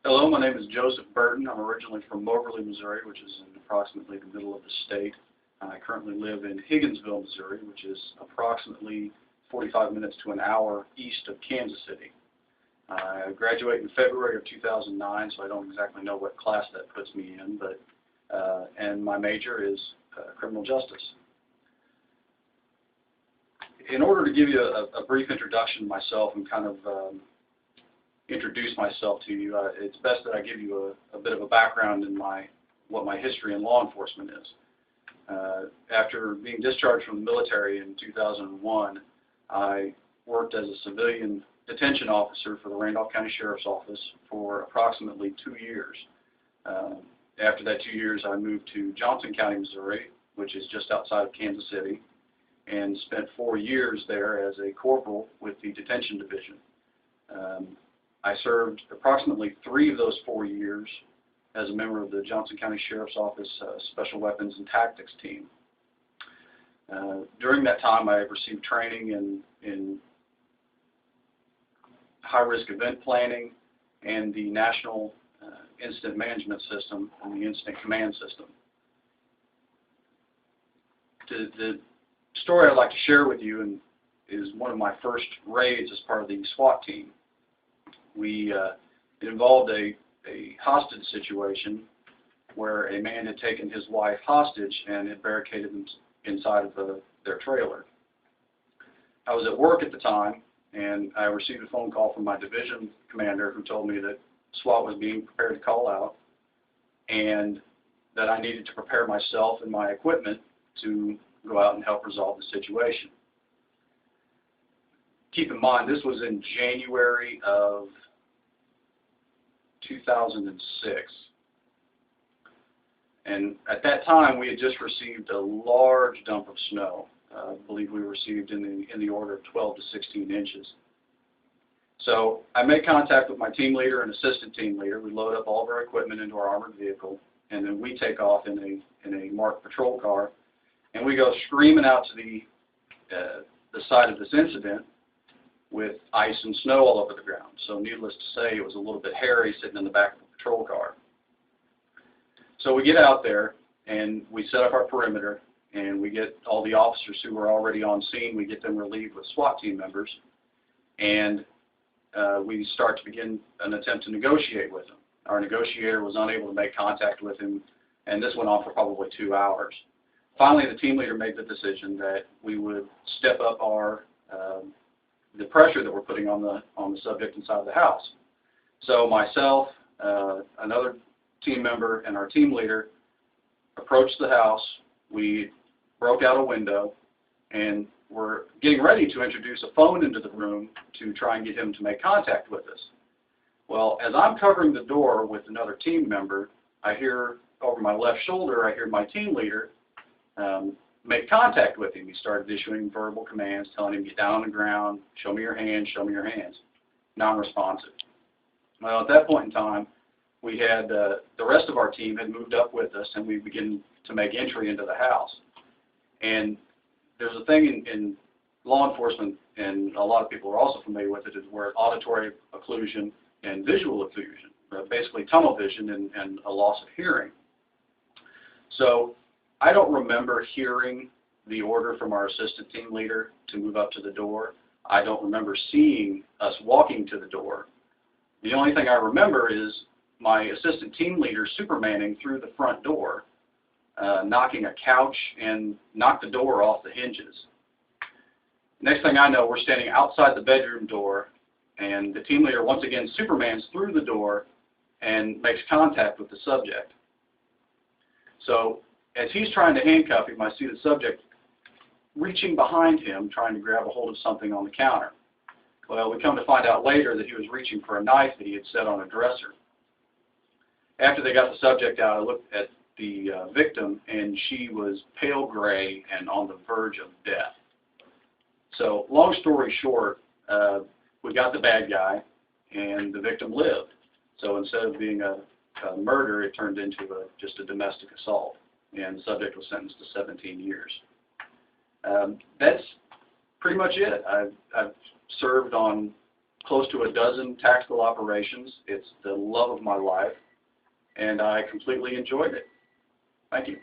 Hello, my name is Joseph Burton. I'm originally from Moberly, Missouri, which is in approximately the middle of the state. I currently live in Higginsville, Missouri, which is approximately 45 minutes to an hour east of Kansas City. I graduated in February of 2009, so I don't exactly know what class that puts me in, but and my major is criminal justice. In order to give you a brief introduction to myself and kind of introduce myself to you, it's best that I give you a bit of a background in what my history in law enforcement is. After being discharged from the military in 2001, I worked as a civilian detention officer for the Randolph County Sheriff's Office for approximately 2 years. After that 2 years, I moved to Johnson County, Missouri, which is just outside of Kansas City, and spent 4 years there as a corporal with the detention division. I served approximately 3 of those 4 years as a member of the Johnson County Sheriff's Office Special Weapons and Tactics team. During that time, I received training in high-risk event planning and the National Incident Management System and the Incident Command System. The story I'd like to share with you is one of my first raids as part of the SWAT team. It involved a hostage situation where a man had taken his wife hostage and had barricaded them inside of their trailer. I was at work at the time, and I received a phone call from my division commander who told me that SWAT was being prepared to call out and that I needed to prepare myself and my equipment to go out and help resolve the situation. Keep in mind, this was in January of 2006. And at that time, we had just received a large dump of snow. I believe we received in the order of 12 to 16 inches. So I made contact with my team leader and assistant team leader. We load up all of our equipment into our armored vehicle, and then we take off in a marked patrol car, and we go screaming out to the site of this incident with ice and snow all over the ground. So needless to say, it was a little bit hairy sitting in the back of the patrol car. So we get out there and we set up our perimeter, and we get all the officers who were already on scene, we get them relieved with SWAT team members, and we start to begin an attempt to negotiate with him. Our negotiator was unable to make contact with him, and this went on for probably 2 hours. Finally, the team leader made the decision that we would step up the pressure that we're putting on the subject inside the house. So myself, another team member, and our team leader approached the house. We broke out a window, and we're getting ready to introduce a phone into the room to try and get him to make contact with us. Well, as I'm covering the door with another team member, I hear over my left shoulder, I hear my team leader make contact with him. He started issuing verbal commands, telling him, get down on the ground, show me your hands, show me your hands. Non-responsive. Well, at that point in time, we had the rest of our team had moved up with us, and we began to make entry into the house. And there's a thing in law enforcement, and a lot of people are also familiar with it, is where auditory occlusion and visual occlusion, basically tunnel vision and a loss of hearing. So I don't remember hearing the order from our assistant team leader to move up to the door. I don't remember seeing us walking to the door. The only thing I remember is my assistant team leader supermaning through the front door, knocking a couch and knocked the door off the hinges. Next thing I know, we're standing outside the bedroom door, and the team leader once again supermans through the door and makes contact with the subject. So as he's trying to handcuff him, I see the subject reaching behind him, trying to grab a hold of something on the counter. Well, we come to find out later that he was reaching for a knife that he had set on a dresser. After they got the subject out, I looked at the victim, and she was pale gray and on the verge of death. So long story short, we got the bad guy, and the victim lived. So instead of being a murder, it turned into just a domestic assault, and the subject was sentenced to 17 years. That's pretty much it. I've served on close to a dozen tactical operations. It's the love of my life, and I completely enjoyed it. Thank you.